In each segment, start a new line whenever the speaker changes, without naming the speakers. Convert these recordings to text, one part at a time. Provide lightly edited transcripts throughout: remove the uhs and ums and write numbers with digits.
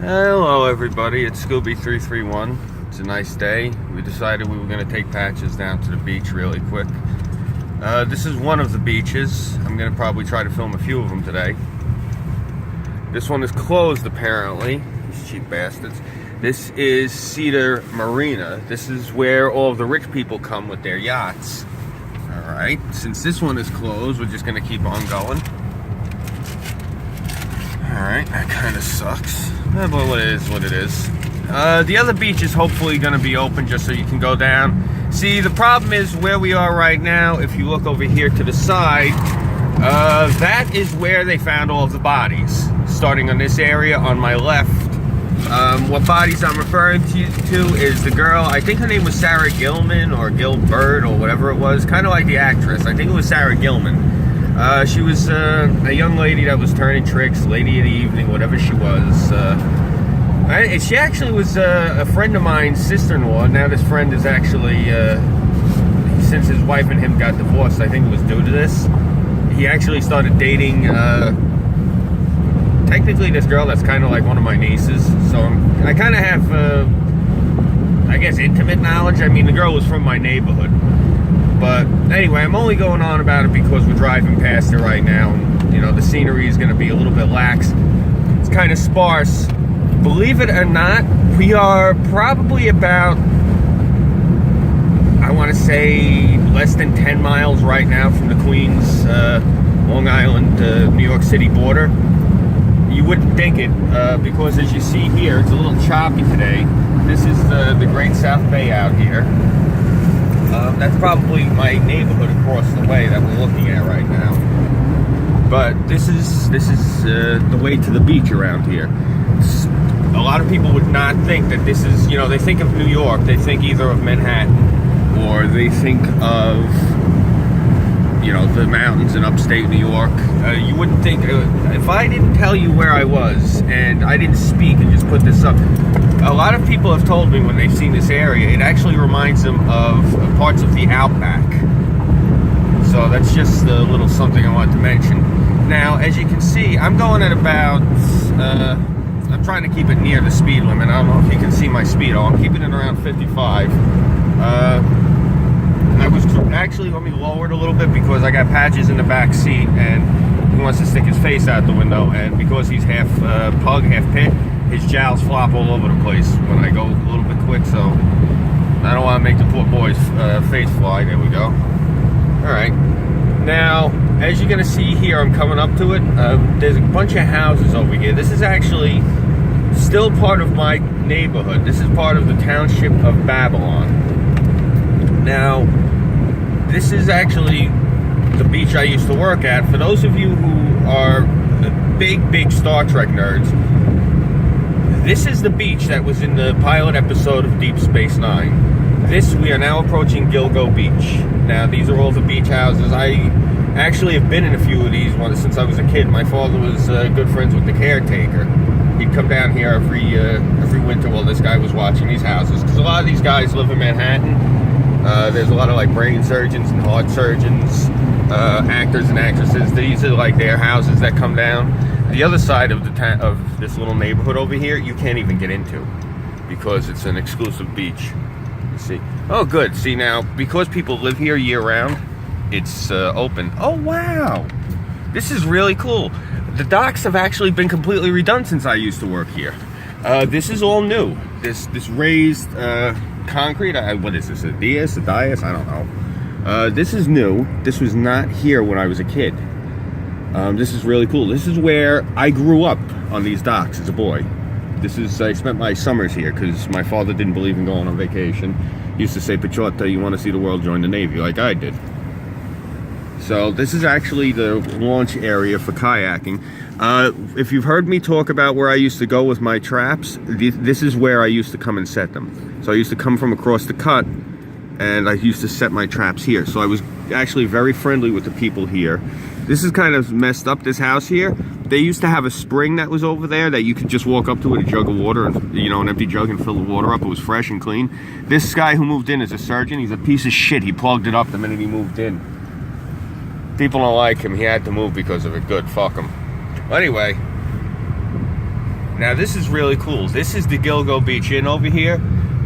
Hello everybody, it's Scooby331. It's a nice day. We decided we were going to take Patches down to the beach really quick. This is one of the beaches. I'm going to probably try to film a few of them today. This one is closed apparently. These cheap bastards. This is Cedar Marina. This is where all of the rich people come with their yachts. Alright, since this one is closed, we're just going to keep on going. Alright, that kind of sucks. But what it is, what it is. The other beach is hopefully going to be open just so you can go down. See, the problem is where we are right now, if you look over here to the side, that is where they found all of the bodies. Starting on this area on my left. What bodies I'm referring to is the girl, I think her name was Sarah Gilman or Gilbert or whatever it was. Kind of like the actress. I think it was Sarah Gilman. She was a young lady that was turning tricks, lady of the evening, whatever she was. She actually was a friend of mine's sister-in-law. Now this friend is actually, since his wife and him got divorced, I think it was due to this. He actually started dating, technically this girl that's kind of like one of my nieces. So I kind of have, I guess, intimate knowledge. I mean, the girl was from my neighborhood. But anyway, I'm only going on about it because we're driving past it right now. And, you know, the scenery is going to be a little bit lax. It's kind of sparse. Believe it or not, we are probably about, I want to say, less than 10 miles right now from the Queens, Long Island, New York City border. You wouldn't think it, because as you see here, it's a little choppy today. This is the Great South Bay out here. That's probably my neighborhood across the way that we're looking at right now. But this is the way to the beach around here. A lot of people would not think that this is, you know, they think of New York, they think either of Manhattan, or they think of, you know, the mountains in upstate New York. You wouldn't think, if I didn't tell you where I was, and I didn't speak and just put this up, a lot of people have told me when they've seen this area, it actually reminds them of parts of the Outback. So that's just a little something I wanted to mention. Now, as you can see, I'm going at about, I'm trying to keep it near the speed limit. I don't know if you can see my speed. I'm keeping it around 55. I was actually, let me lower it a little bit because I got Patches in the back seat and he wants to stick his face out the window, and because he's half pug, half pit, his jowls flop all over the place when I go a little bit quick, so I don't want to make the poor boy's face fly. There we go. Alright. Now, as you're going to see here, I'm coming up to it. There's a bunch of houses over here. This is actually still part of my neighborhood. This is part of the township of Babylon. Now, this is actually the beach I used to work at. For those of you who are big Star Trek nerds, this is the beach that was in the pilot episode of Deep Space Nine. We are now approaching Gilgo Beach. Now, these are all the beach houses. I actually have been in a few of these ones since I was a kid. My father was good friends with the caretaker. He'd come down here every winter while this guy was watching these houses. Because a lot of these guys live in Manhattan. There's a lot of like brain surgeons and heart surgeons, actors and actresses. These are like their houses that come down. The other side of of this little neighborhood over here, you can't even get into because it's an exclusive beach. You see? Oh, good. See, now, because people live here year-round, it's open. Oh, wow! This is really cool. The docks have actually been completely redone since I used to work here. This is all new. This raised concrete, what is this, a dais? I don't know. This is new. This was not here when I was a kid. This is really cool. This is where I grew up on these docks as a boy. I spent my summers here because my father didn't believe in going on vacation. He used to say, Pachota, you want to see the world, join the Navy, like I did. So this is actually the launch area for kayaking. If you've heard me talk about where I used to go with my traps, this is where I used to come and set them. So I used to come from across the cut and I used to set my traps here. So I was actually very friendly with the people here. This is kind of messed up, this house here. They used to have a spring that was over there that you could just walk up to with a jug of water, and, you know, an empty jug, and fill the water up. It was fresh and clean. This guy who moved in is a surgeon. He's a piece of shit. He plugged it up the minute he moved in. People don't like him. He had to move because of it. Good, fuck him. Anyway, Now this is really cool. This is the Gilgo Beach Inn over here.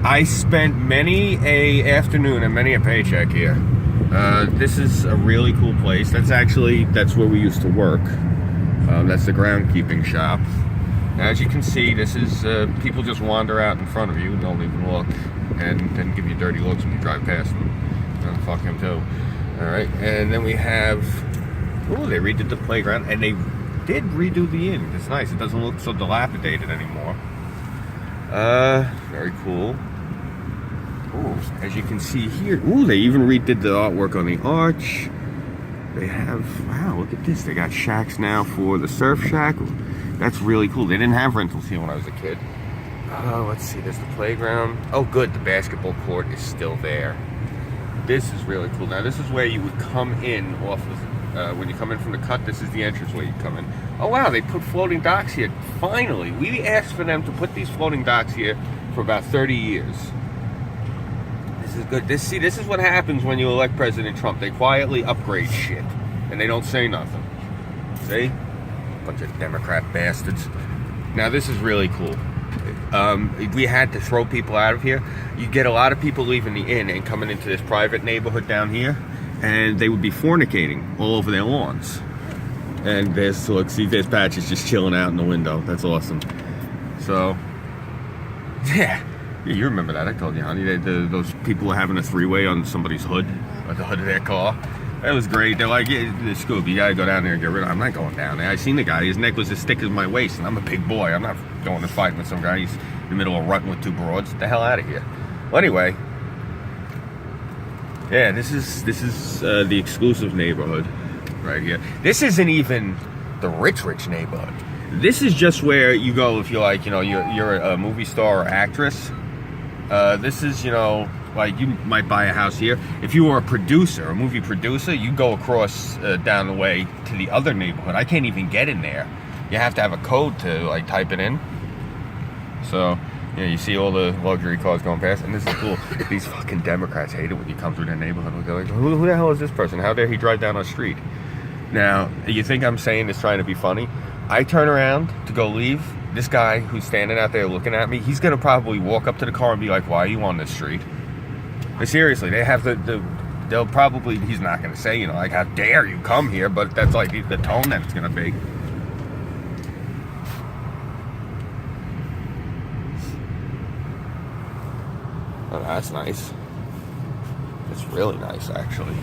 I spent many a afternoon and many a paycheck here. This is a really cool place. That's where we used to work. That's the groundkeeping shop. As you can see, this is people just wander out in front of you, don't even look, and then give you dirty looks when you drive past them. And fuck him too. All right, and then we have. Oh, they redid the playground, and they did redo the inn. It's nice. It doesn't look so dilapidated anymore. Very cool. Ooh, as you can see here, ooh, they even redid the artwork on the arch. They have, wow, look at this. They got shacks now for the surf shack. That's really cool. They didn't have rentals here when I was a kid. Let's see, there's the playground. Oh, good, the basketball court is still there. This is really cool. Now, this is where you would come in off of, when you come in from the cut, this is the entrance where you come in. Oh, wow, they put floating docks here. Finally, we asked for them to put these floating docks here for about 30 years. This is good. This is what happens when you elect President Trump. They quietly upgrade shit, and they don't say nothing. See? Bunch of Democrat bastards. Now, this is really cool. We had to throw people out of here. You get a lot of people leaving the inn and coming into this private neighborhood down here, and they would be fornicating all over their lawns. And there's Patches just chilling out in the window. That's awesome. So, yeah, you remember that? I told you, honey. Those people were having a three-way on somebody's hood, or the hood of their car. That was great. They're like, yeah, Scoob, you gotta go down there and get rid of him. I'm not going down there. I seen the guy. His neck was as thick as my waist, and I'm a big boy. I'm not going to fight with some guy. He's in the middle of rutting with two broads. Get the hell out of here. Well, anyway, yeah, this is the exclusive neighborhood right here. This isn't even the rich neighborhood. This is just where you go if you're like, you're a movie star or actress. This is, like you might buy a house here. If you were a movie producer, you go across down the way to the other neighborhood. I can't even get in there. You have to have a code to like type it in. So, you see all the luxury cars going past, and this is cool. These fucking Democrats hate it when you come through their neighborhood. They're like, who the hell is this person? How dare he drive down our street? Now, you think I'm saying this trying to be funny? I turn around to go leave. This guy who's standing out there looking at me, he's gonna probably walk up to the car and be like, why are you on this street? But seriously, they have they'll probably, he's not gonna say, like, how dare you come here, but that's like the tone that it's gonna be. Oh, that's nice. It's really nice, actually.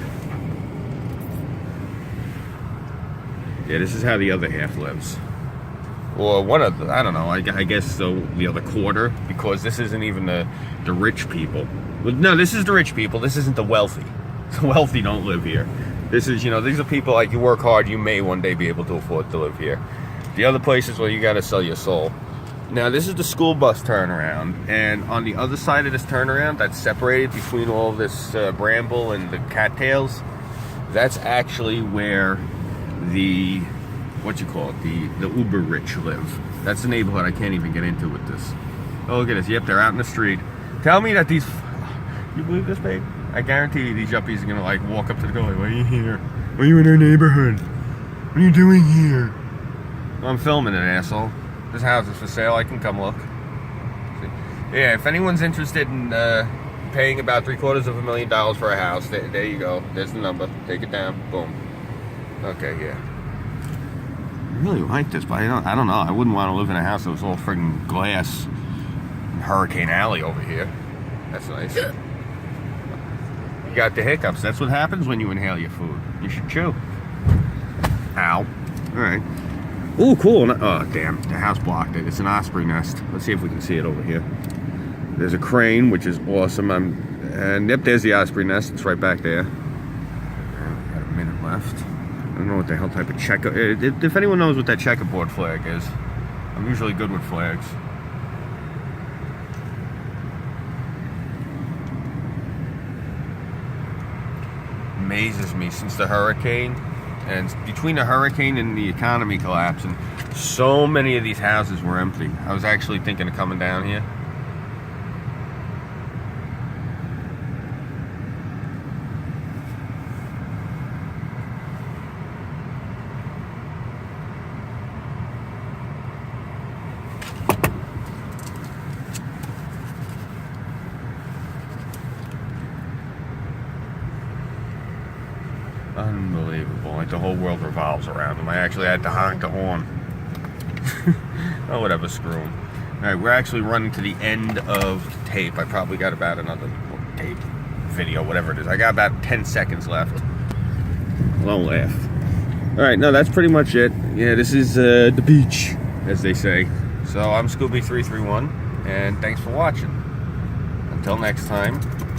Yeah, this is how the other half lives. Or one of the, I don't know, I guess the other quarter, because this isn't even the rich people. Well, no, this is the rich people. This isn't the wealthy. The wealthy don't live here. This is, these are people like, you work hard, you may one day be able to afford to live here. The other places, well, you got to sell your soul. Now, this is the school bus turnaround, and on the other side of this turnaround, that's separated between all this bramble and the cattails, that's actually where the uber rich live. That's the neighborhood I can't even get into with this. Oh, look at this. Yep, they're out in the street. Tell me that these, you believe this, babe? I guarantee you these yuppies are gonna like walk up to the door like, why are you here? Why are you in our neighborhood? What are you doing here? I'm filming it, asshole. This house is for sale. I can come look. See? Yeah, if anyone's interested in paying about $750,000 for a house, there you go. There's the number. Take it down. Boom. Okay, yeah. I really like this, but I don't know. I wouldn't want to live in a house that was all friggin' glass. Hurricane Alley over here. That's nice. You got the hiccups. That's what happens when you inhale your food. You should chew. Ow. Alright. Ooh, cool. Oh, damn. The house blocked it. It's an osprey nest. Let's see if we can see it over here. There's a crane, which is awesome. And yep, there's the osprey nest. It's right back there. Got a minute left. I don't know what the hell type of checker. If anyone knows what that checkerboard flag is, I'm usually good with flags. Amazes me since the hurricane, and between the hurricane and the economy collapsing, so many of these houses were empty. I was actually thinking of coming down here. Unbelievable. Like the whole world revolves around him. I actually had to honk the horn. Oh, whatever, screw him. Alright, we're actually running to the end of the tape. I probably got about another tape, video, whatever it is. I got about 10 seconds left. Don't laugh. Alright, no, that's pretty much it. Yeah, this is the beach, as they say. So I'm Scooby331, and thanks for watching. Until next time.